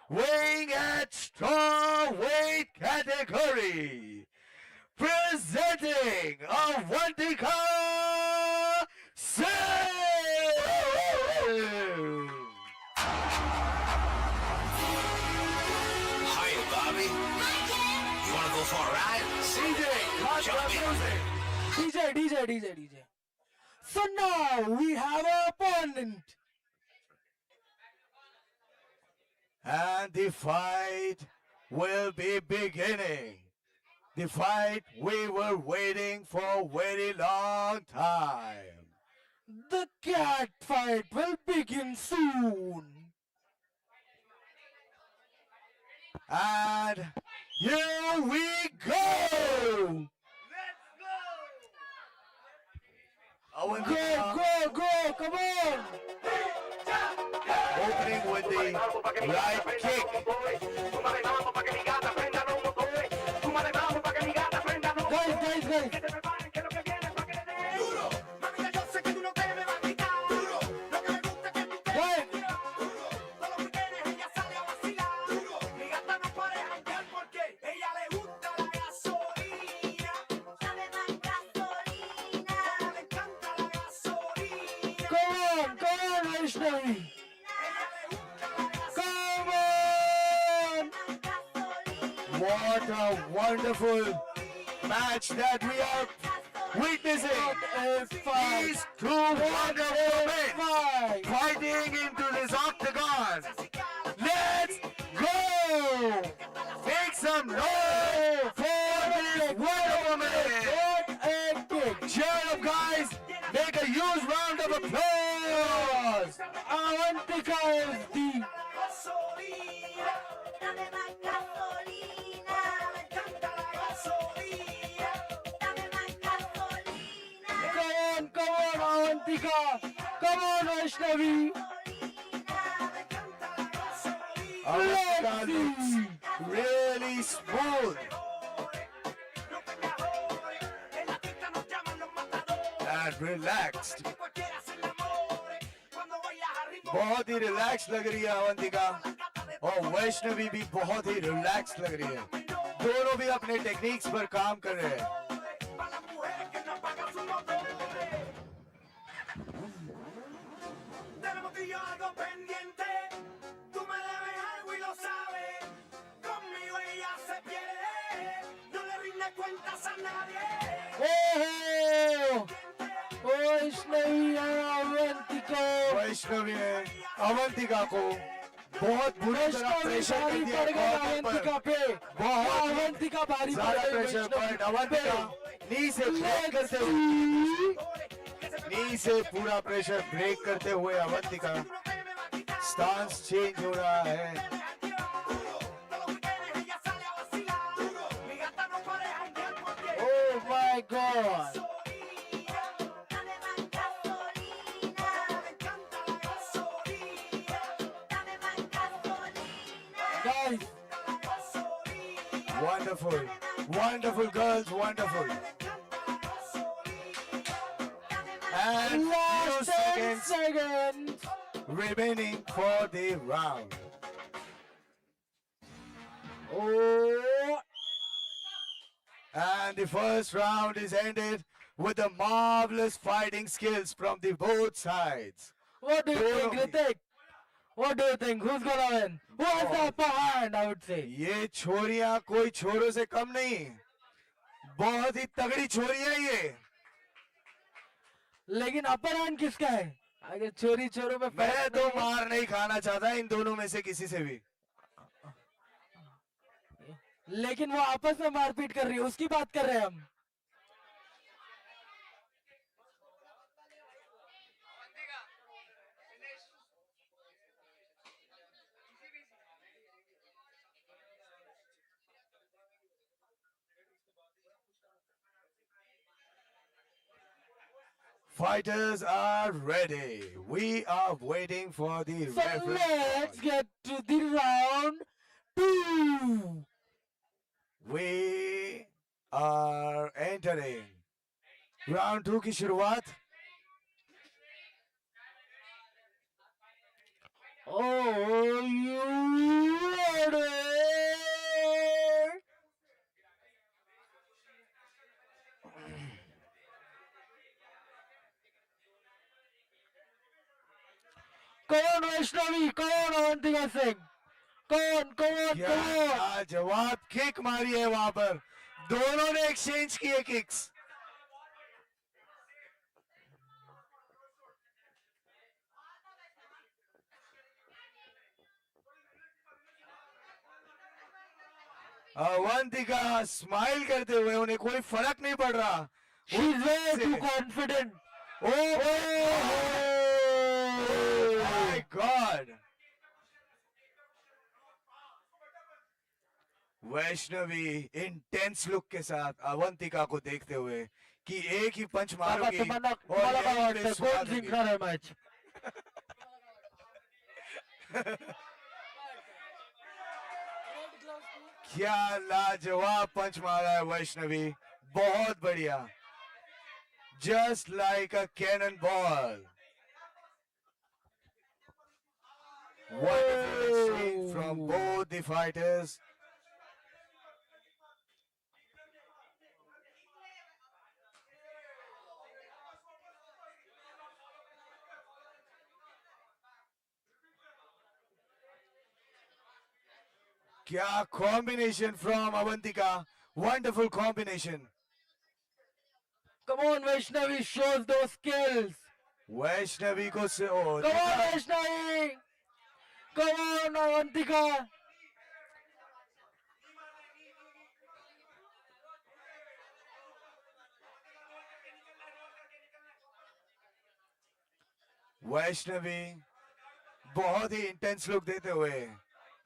weighing at strawweight category, presenting Avantika Singh. Hiya, Bobby. You wanna go for a ride? DJ, cut Jump the in. music. DJ. So now we have our opponent. And the fight will be beginning. The fight we were waiting for a very long time. The cat fight will begin soon. And here we go! Go, come on! Opening with the right kick. Guys. Guys, come on, Vaishnavi. Come on! What a wonderful match that we are witnessing. What a fight! These two wonderful men Fight! fighting into this octagon. Let's go! Make some noise for this wonderful man. What a kick! Cheer up, guys. Make a huge round of applause. Avantika is the Come on, Avantika! Come on, Vaishnavi! Avantika looks really smooth and relaxed. बहुत ही relax लग रही है अवंतिका और वैष्णवी भी बहुत ही relax लग रही है. दोनों भी अपने टेक्निक्स पर काम कर रहे हैं. Oh! Vaishnavi Avantika! वैष्णवी ने अवंतिका को बहुत बुरी तरह प्रेशर कर दिया. अवंतिका पे बहुत अवंतिका भारी पड़ ज्यादा गई प्रेशर पर वैष्णवी अवंतिका नी से ब्रेक करते हुए नी से पूरा प्रेशर ब्रेक करते हुए अवंतिका स्टांस चेंज हो रहा है. Oh my God! Guys, Wonderful girls, wonderful. And few last 10 seconds seconds! remaining for the round. Oh! And the first round is ended with the marvelous fighting skills from the both sides. What do you think, Dono- Ritik? What do you think? Who's gonna win? Who has the upper hand, I would say? ये छोरियां कोई छोरों से कम नहीं, बहुत ही तगड़ी छोरियां ये. लेकिन upper hand किसका है? अगर चोरी चोरों में मैं फर्क तो नहीं है। मार नहीं खाना चाहता इन दोनों में से किसी से भी. लेकिन वो आपस में मारपीट कर रही है, उसकी बात कर रहे हैं हम. Fighters are ready. We are waiting for the So referee. let's get to the round 2. We are entering round 2 की शुरुआत. Oh, you Come on, Vaishnavi. Come on, Avantika Singh. Come on. क्या जवाब किक मारी है वहां पर, दोनों ने एक्सचेंज किए किक्स। अवंतिका स्माइल करते हुए, उन्हें कोई फर्क नहीं पड़ रहा। She's way too confident. Oh my God! Vaishnavi intense look के साथ अवंतिका को देखते हुए कि एक ही पंच मारोगी तुम्हाला और काय यहीं पे वाटतं सुला कोण दोगी। जिंकणार आहे मॅच? क्या लाजवाब पंच मारा है वैष्णवी, बहुत बढ़िया, just like a cannon ball. Wonderful exchange from both the fighters. क्या combination from Avantika, wonderful combination. Come on, Vaishnavi, shows those skills. Vaishnavi को से ओ Come on, Vaishnavi. Come on, Avantika. Vaishnavi बहुत ही इंटेंस लुक देते हुए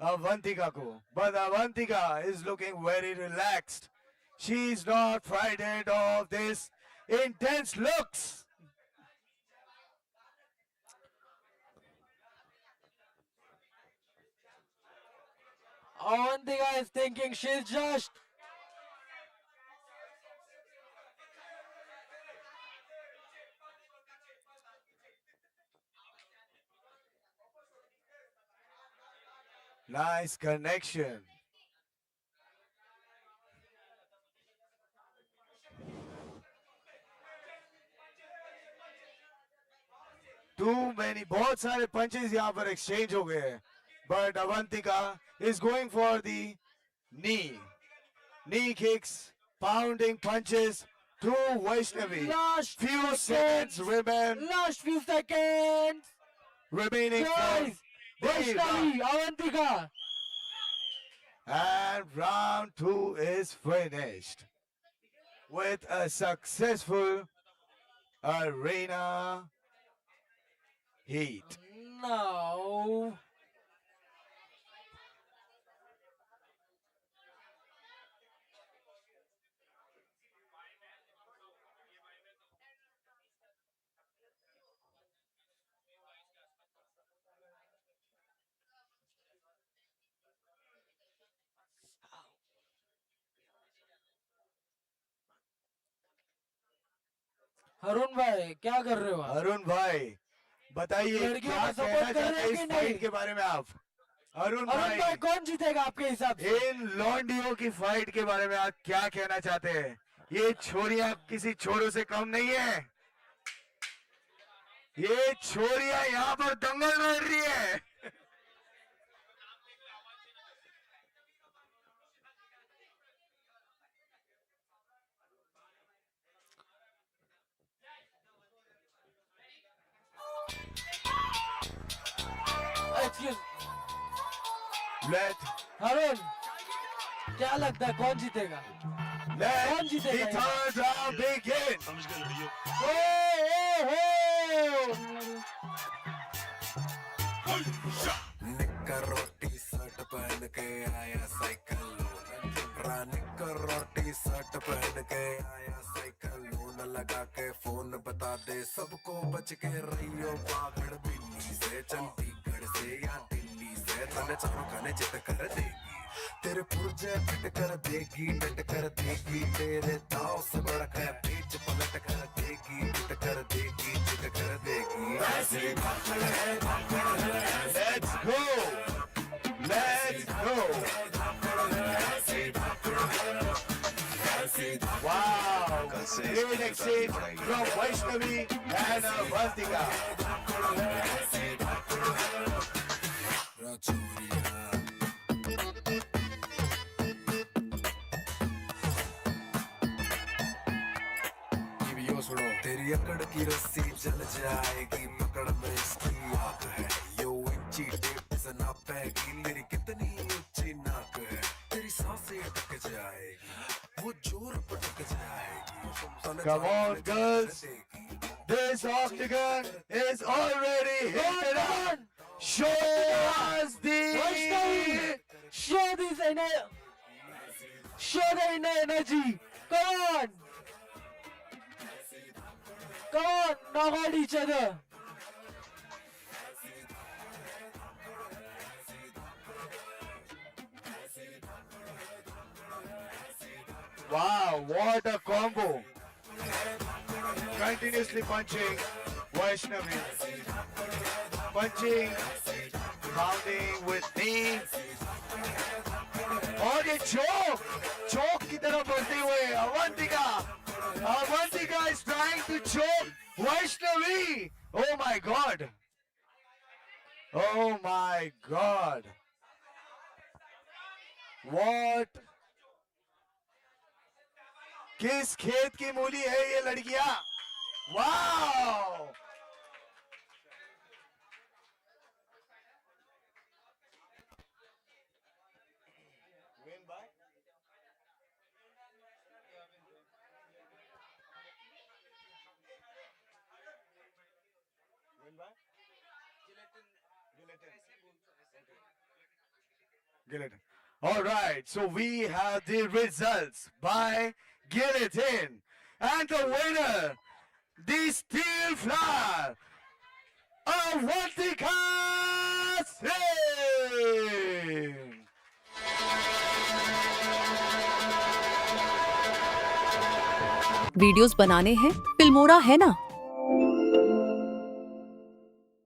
अवंतिका को, but Avantika is looking very relaxed. She is not frightened of this intense looks. Avantika is thinking she's just. Nice connection. Too many, बहुत सारे punches यहाँ पर exchange हो गए हैं, but Avantika is going for the knee kicks, pounding punches to Vaishnavi. Last Few seconds remaining Guys, for the Vaishnavi, Avantika. and round 2 is finished with a successful arena heat. No. Arun भाई क्या कर रहे हो आप? अरुण भाई बताइए लड़कियों क्या को support कहना कर रहे चाहते हैं हैं कि इस नहीं? फाइट के बारे में आप? अरुण अरुण भाई भाई कौन जीतेगा आपके हिसाब से? इन लौंडियों की फाइट के बारे में आप क्या कहना चाहते हैं? ये छोरियां किसी छोरों से कम नहीं है, ये छोरियां यहाँ पर दंगल लड़ रही है। Excuse. Let अरुण क्या लगता है कौन जीतेगा? let जीतेगा the ये? third round begin. I'm just gonna do you. निक्कर रोटी शर्ट पहन के आया साइकिल निक्कर रोटी शर्ट पहन के आया साइकिल लोन लगा के फोन बता दे सबको बच के रहियो पागड़ बिल्ली से चंडीगढ़ से या दिल्ली से तने चारों खाने चित कर देगी तेरे पुर्जे फिट कर देगी डट कर देगी तेरे दाव से बड़ा है बीच पलट कर देगी पिट कर देगी चित कर देगी ऐसी भागड़ है Let's go. Let's go. Wow. Great exchange from Vaishnavi and Avantika. ना चोरियां ये भी यो सुनो तेरी अकड़ की रस्सी जल जाएगी पकड़ में इसकी आग है यो इंची टेप से नापेगी मेरी कितनी ऊंची नाक है तेरी सांसें अटक जाएगी वो जोर पटक जाएगी Come on, girls. This octagon is already heated up. Show us the. Show this energy. Show the inner energy. Come on. Come on, knock out each other. Wow, what a combo. Continuously punching Vaishnavi. Punching, pounding with knee. और ये चोक की तरफ बढ़ते हुए Avantika is trying to choke Vaishnavi. Oh my God. Oh my God. What? किस खेत की मूली है ये लड़कियां? Wow! Guillotine. All right, so we have the results by guillotine, and the winner, the Steel Flower, Avantika Singh. Videos बनाने हैं Filmora है ना।